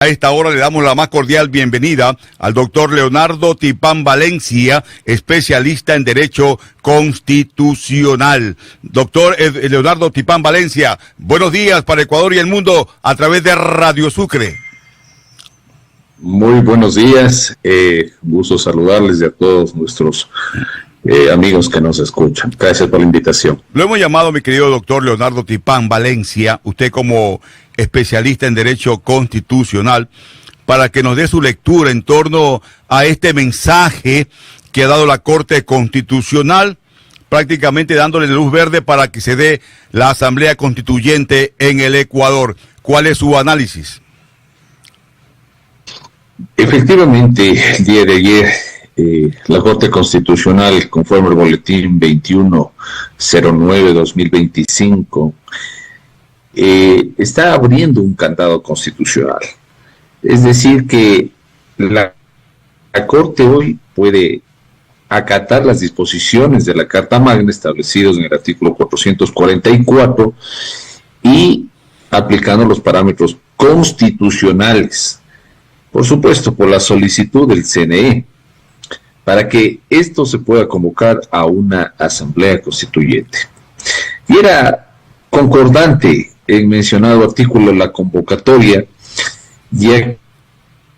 A esta hora le damos la más cordial bienvenida al doctor Leonardo Tipán Valencia, especialista en Derecho Constitucional. Doctor Leonardo Tipán Valencia, buenos días para Ecuador y el mundo a través de Radio Sucre. Muy buenos días, gusto saludarles y a todos nuestros amigos que nos escuchan. Gracias por la invitación. Lo hemos llamado, mi querido doctor Leonardo Tipán Valencia, usted como especialista en Derecho Constitucional, para que nos dé su lectura en torno a este mensaje que ha dado la Corte Constitucional, prácticamente dándole luz verde para que se dé la Asamblea Constituyente en el Ecuador. ¿Cuál es su análisis? Efectivamente, el día de ayer, la Corte Constitucional, conforme al boletín 2109-2025, está abriendo un candado constitucional. Es decir, que la Corte hoy puede acatar las disposiciones de la Carta Magna establecidas en el artículo 444 y aplicando los parámetros constitucionales, por supuesto, por la solicitud del CNE, para que esto se pueda convocar a una asamblea constituyente. Y era concordante el mencionado artículo la convocatoria, ya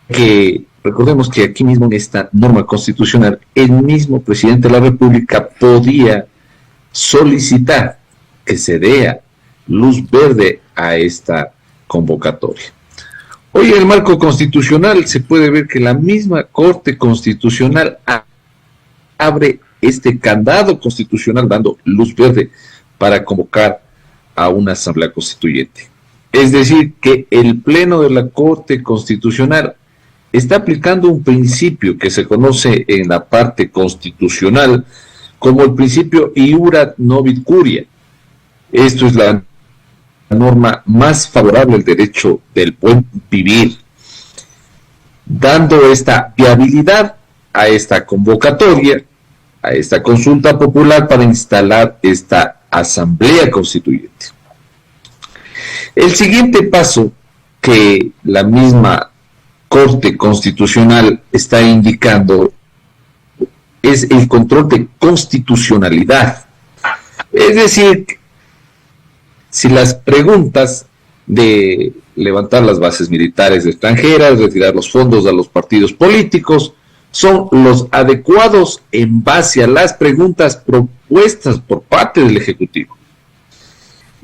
que recordemos que aquí mismo en esta norma constitucional, el mismo presidente de la República podía solicitar que se dé luz verde a esta convocatoria. Hoy en el marco constitucional se puede ver que la misma Corte Constitucional abre este candado constitucional dando luz verde para convocar a una asamblea constituyente. Es decir, que el Pleno de la Corte Constitucional está aplicando un principio que se conoce en la parte constitucional como el principio iura novit curia. Esto es la norma más favorable al derecho del buen vivir, dando esta viabilidad a esta convocatoria, a esta consulta popular para instalar esta asamblea constituyente. El siguiente paso que la misma Corte Constitucional está indicando es el control de constitucionalidad. Es decir, si las preguntas de levantar las bases militares extranjeras, retirar los fondos a los partidos políticos, son los adecuados en base a las preguntas propuestas por parte del Ejecutivo.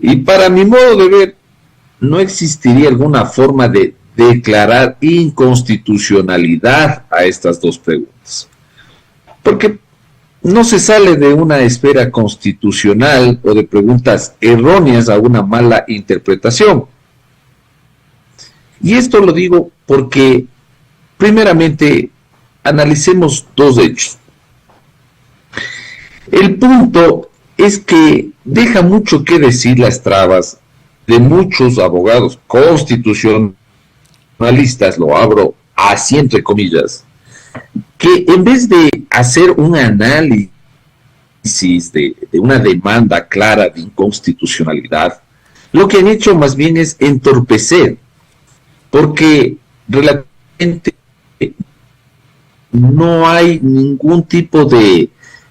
Y para mi modo de ver, no existiría alguna forma de declarar inconstitucionalidad a estas dos preguntas. Porque no se sale de una esfera constitucional o de preguntas erróneas a una mala interpretación. Y esto lo digo porque, primeramente, analicemos dos hechos. El punto es que deja mucho que decir las trabas de muchos abogados constitucionalistas, lo abro así entre comillas, que en vez de hacer un análisis de una demanda clara de inconstitucionalidad, lo que han hecho más bien es entorpecer, porque relativamente no hay ningún tipo de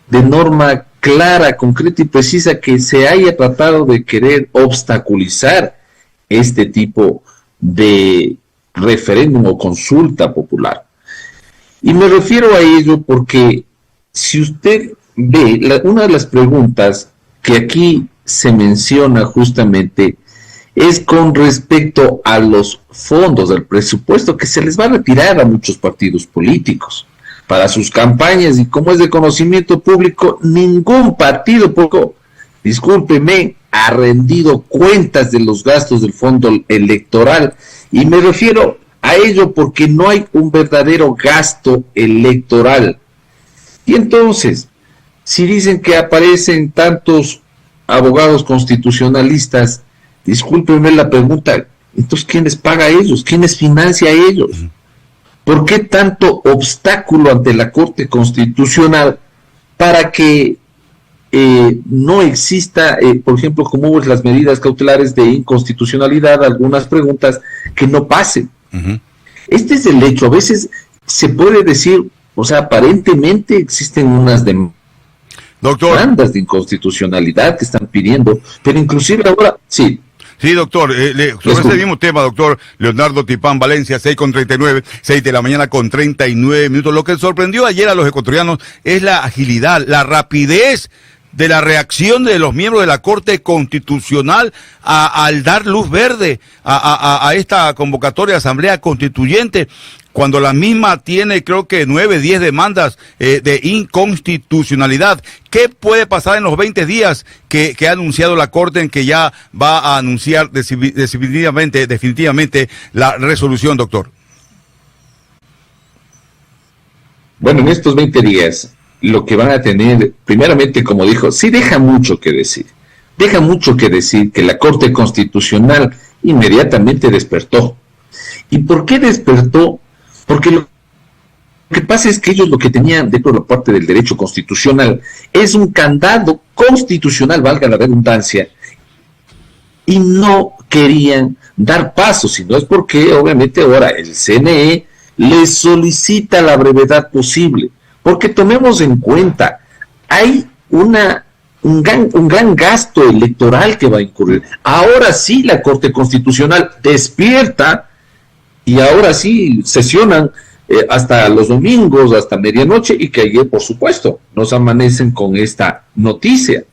norma clara, concreta y precisa que se haya tratado de querer obstaculizar este tipo de referéndum o consulta popular. Y me refiero a ello porque si usted ve, una de las preguntas que aquí se menciona justamente es con respecto a los fondos del presupuesto que se les va a retirar a muchos partidos políticos para sus campañas, y como es de conocimiento público, ningún partido político, discúlpeme, ha rendido cuentas de los gastos del fondo electoral, y me refiero a ello porque no hay un verdadero gasto electoral. Y entonces, si dicen que aparecen tantos abogados constitucionalistas, discúlpenme la pregunta, entonces ¿quién les paga a ellos? ¿Quién les financia a ellos? ¿Por qué tanto obstáculo ante la Corte Constitucional para que no exista, por ejemplo, como hubo las medidas cautelares de inconstitucionalidad, algunas preguntas que no pasen? Este es el hecho. A veces se puede decir, o sea, aparentemente existen unas demandas de inconstitucionalidad que están pidiendo, pero inclusive ahora, sí. Sí, doctor, sobre ese mismo tema, doctor Leonardo Tipán Valencia, 6:39, 6 de la mañana con 39 minutos. Lo que sorprendió ayer a los ecuatorianos es la agilidad, la rapidez de la reacción de los miembros de la Corte Constitucional al dar luz verde a esta convocatoria de Asamblea Constituyente, cuando la misma tiene, creo que 9, 10 demandas de inconstitucionalidad. ¿Qué puede pasar en los 20 días que ha anunciado la Corte, en que ya va a anunciar definitivamente la resolución, doctor? Bueno, en estos 20 días, lo que van a tener, primeramente, como dijo, sí deja mucho que decir. Deja mucho que decir que la Corte Constitucional inmediatamente despertó. ¿Y por qué despertó? Porque lo que pasa es que ellos lo que tenían dentro de la parte del derecho constitucional es un candado constitucional, valga la redundancia, y no querían dar paso, sino es porque obviamente ahora el CNE les solicita la brevedad posible, porque tomemos en cuenta, hay un gran gasto electoral que va a incurrir. Ahora sí la Corte Constitucional despierta y ahora sí sesionan hasta los domingos, hasta medianoche, y que ayer, por supuesto, nos amanecen con esta noticia.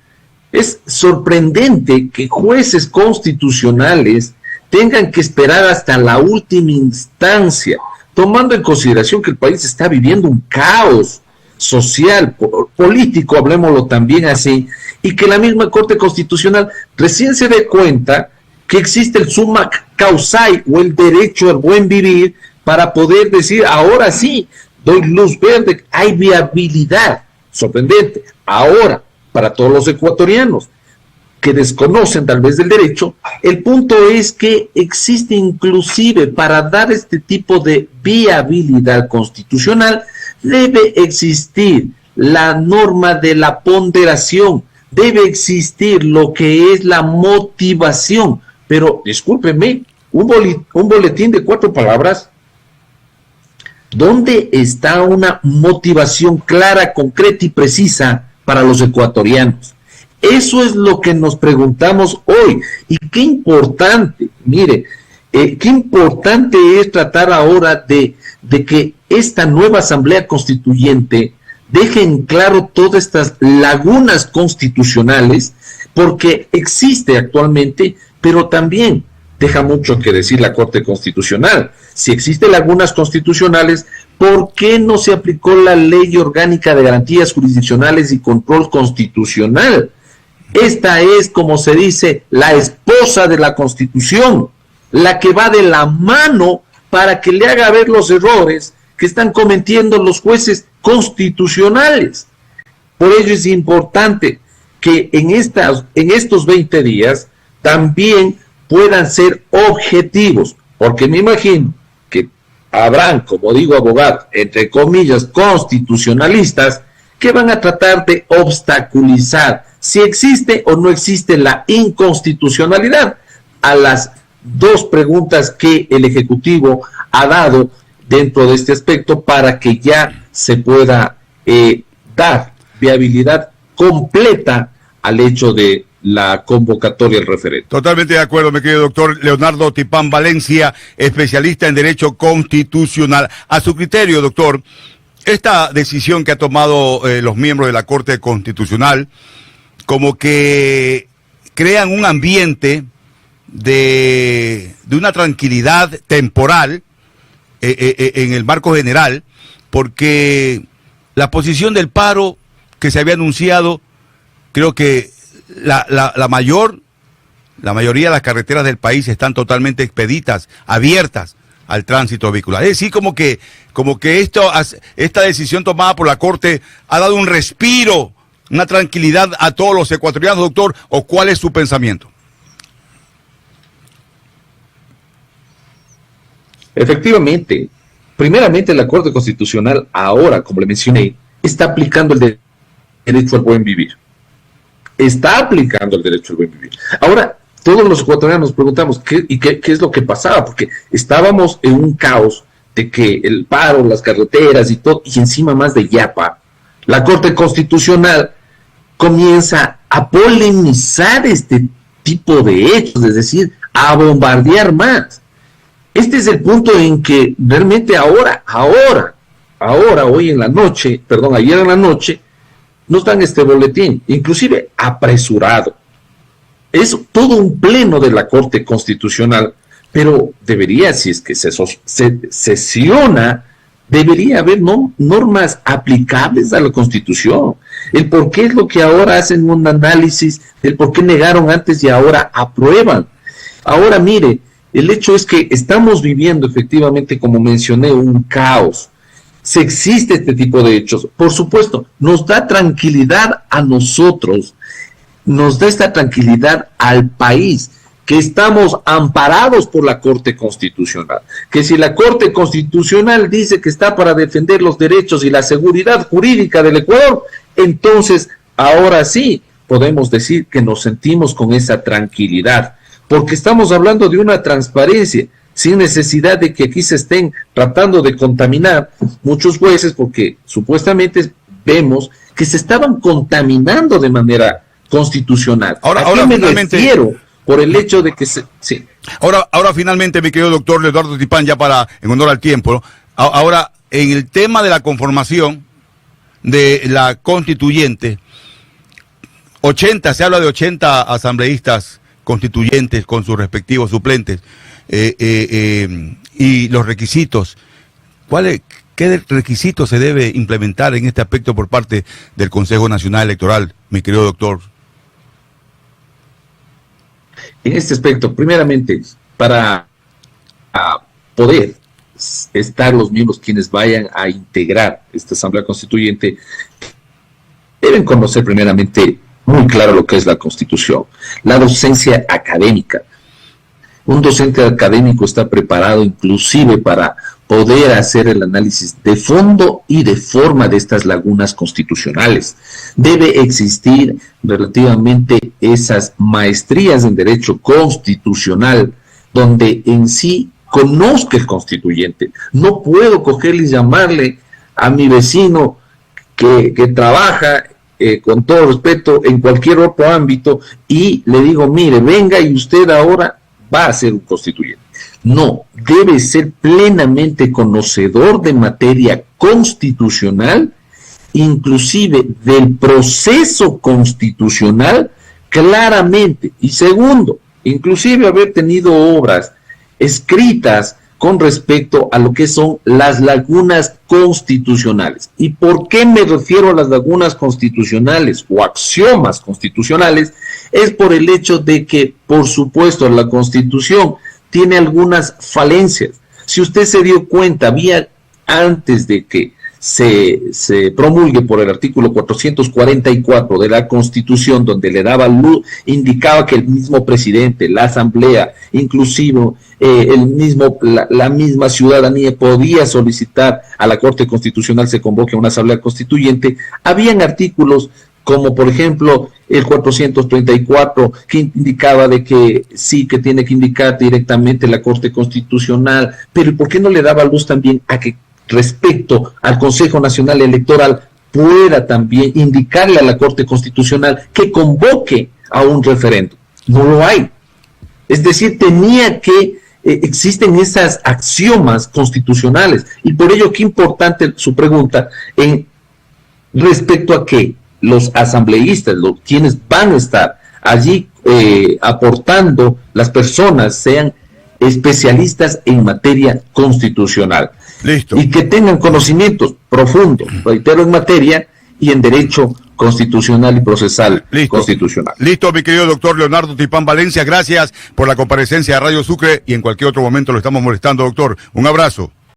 Es sorprendente que jueces constitucionales tengan que esperar hasta la última instancia, tomando en consideración que el país está viviendo un caos social, político, hablemoslo también así, y que la misma Corte Constitucional recién se dé cuenta que existe el summa causae o el derecho al buen vivir para poder decir, ahora sí, doy luz verde, hay viabilidad. Sorprendente. Ahora, para todos los ecuatorianos que desconocen tal vez del derecho, el punto es que existe inclusive para dar este tipo de viabilidad constitucional, debe existir la norma de la ponderación, debe existir lo que es la motivación. Pero, discúlpenme, un boletín de 4 palabras, ¿dónde está una motivación clara, concreta y precisa para los ecuatorianos? Eso es lo que nos preguntamos hoy. Y qué importante, mire, qué importante es tratar ahora de que esta nueva Asamblea Constituyente deje en claro todas estas lagunas constitucionales, porque existe actualmente, pero también deja mucho que decir la Corte Constitucional. Si existen lagunas constitucionales, ¿por qué no se aplicó la Ley Orgánica de Garantías Jurisdiccionales y Control Constitucional? Esta es, como se dice, la esposa de la Constitución, la que va de la mano para que le haga ver los errores que están cometiendo los jueces constitucionales. Por ello es importante que en estos 20 días también puedan ser objetivos, porque me imagino que habrán, como digo, abogados, entre comillas, constitucionalistas, que van a tratar de obstaculizar si existe o no existe la inconstitucionalidad a las 2 preguntas que el Ejecutivo ha dado dentro de este aspecto para que ya se pueda dar viabilidad completa al hecho de la convocatoria del referéndum. Totalmente de acuerdo, mi querido doctor Leonardo Tipán Valencia, especialista en Derecho Constitucional. A su criterio, doctor, esta decisión que ha tomado los miembros de la Corte Constitucional, como que crean un ambiente de una tranquilidad temporal en el marco general, porque la posición del paro que se había anunciado, creo que la mayoría de las carreteras del país están totalmente expeditas, abiertas al tránsito vehicular. Es decir, como que esta decisión tomada por la Corte ha dado un respiro, una tranquilidad a todos los ecuatorianos, doctor, ¿o cuál es su pensamiento? Efectivamente, primeramente la Corte Constitucional ahora, como le mencioné, está aplicando el derecho al buen vivir. Está aplicando el derecho al buen vivir. Ahora, todos los ecuatorianos nos preguntamos qué es lo que pasaba, porque estábamos en un caos de que el paro, las carreteras y todo, y encima más de yapa, la Corte Constitucional comienza a polemizar este tipo de hechos, es decir, a bombardear más. Este es el punto en que realmente hoy en la noche, ayer en la noche, nos dan este boletín, inclusive apresurado. Es todo un pleno de la Corte Constitucional, pero debería, si es que se sesiona, debería haber normas aplicables a la Constitución. El por qué es lo que ahora hacen un análisis, el por qué negaron antes y ahora aprueban. Ahora mire, el hecho es que estamos viviendo efectivamente, como mencioné, un caos. Si existe este tipo de hechos, por supuesto, nos da tranquilidad a nosotros, nos da esta tranquilidad al país, que estamos amparados por la Corte Constitucional, que si la Corte Constitucional dice que está para defender los derechos y la seguridad jurídica del Ecuador, entonces ahora sí podemos decir que nos sentimos con esa tranquilidad, porque estamos hablando de una transparencia, sin necesidad de que aquí se estén tratando de contaminar muchos jueces, porque supuestamente vemos que se estaban contaminando de manera constitucional. Ahora me finalmente refiero por el hecho de que sí. Ahora finalmente, mi querido doctor Leonardo Tipán, ya en honor al tiempo, ¿no? Ahora, en el tema de la conformación de la constituyente, se habla de 80 asambleístas constituyentes con sus respectivos suplentes, y los requisitos, ¿qué requisitos se debe implementar en este aspecto por parte del Consejo Nacional Electoral, mi querido doctor? En este aspecto, primeramente, para poder estar los miembros quienes vayan a integrar esta Asamblea Constituyente, deben conocer primeramente muy claro lo que es la Constitución, la docencia académica. Un docente académico está preparado inclusive para poder hacer el análisis de fondo y de forma de estas lagunas constitucionales. Debe existir relativamente esas maestrías en derecho constitucional, donde en sí conozca el constituyente. No puedo cogerle y llamarle a mi vecino que trabaja, con todo respeto, en cualquier otro ámbito, y le digo, mire, venga y usted ahora va a ser un constituyente. No, debe ser plenamente conocedor de materia constitucional, inclusive del proceso constitucional, claramente. Y segundo, inclusive haber tenido obras escritas con respecto a lo que son las lagunas constitucionales. ¿Y por qué me refiero a las lagunas constitucionales o axiomas constitucionales? Es por el hecho de que, por supuesto, la Constitución tiene algunas falencias. Si usted se dio cuenta, había antes de que se promulgue por el artículo 444 de la Constitución, donde le daba luz, indicaba que el mismo presidente, la Asamblea, inclusive la misma ciudadanía podía solicitar a la Corte Constitucional se convoque a una Asamblea Constituyente. Habían artículos como por ejemplo el 434, que indicaba de que sí, que tiene que indicar directamente la Corte Constitucional, pero ¿por qué no le daba luz también a que respecto al Consejo Nacional Electoral pueda también indicarle a la Corte Constitucional que convoque a un referéndum? No lo hay. Es decir, existen esas axiomas constitucionales, y por ello qué importante su pregunta en respecto a que los asambleístas, quienes van a estar allí aportando, las personas sean especialistas en materia constitucional. Listo. Y que tengan conocimientos profundos, reitero, en materia y en derecho constitucional y procesal. Listo. Constitucional. Listo, mi querido doctor Leonardo Tipán Valencia, gracias por la comparecencia a Radio Sucre, y en cualquier otro momento lo estamos molestando, doctor. Un abrazo.